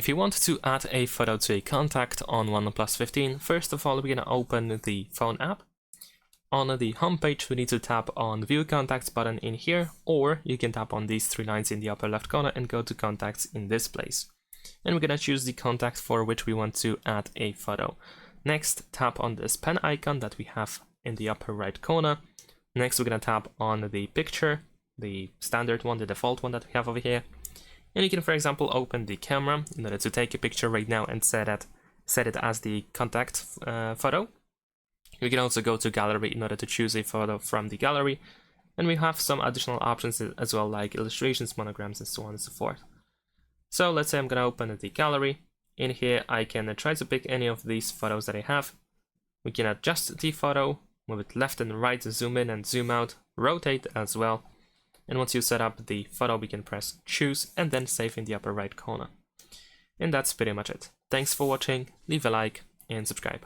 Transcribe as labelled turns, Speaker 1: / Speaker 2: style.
Speaker 1: If you want to add a photo to a contact on OnePlus 15, first of all, we're going to open the phone app. On the home page, we need to tap on the View Contacts button in here, or you can tap on these three lines in the upper left corner and go to Contacts in this place. And we're going to choose the contact for which we want to add a photo. Next, tap on this pen icon that we have in the upper right corner. Next, we're going to tap on the picture, the standard one, the default one that we have over here. And you can, for example, open the camera in order to take a picture right now and set it as the contact photo. We can also go to gallery in order to choose a photo from the gallery. And we have some additional options as well, like illustrations, monograms, and so on and so forth. So let's say I'm going to open the gallery. In here, I can try to pick any of these photos that I have. We can adjust the photo, move it left and right, zoom in and zoom out, rotate as well. And once you set up the photo, we can press choose and then save in the upper right corner. And that's pretty much it. Thanks for watching, leave a like and subscribe.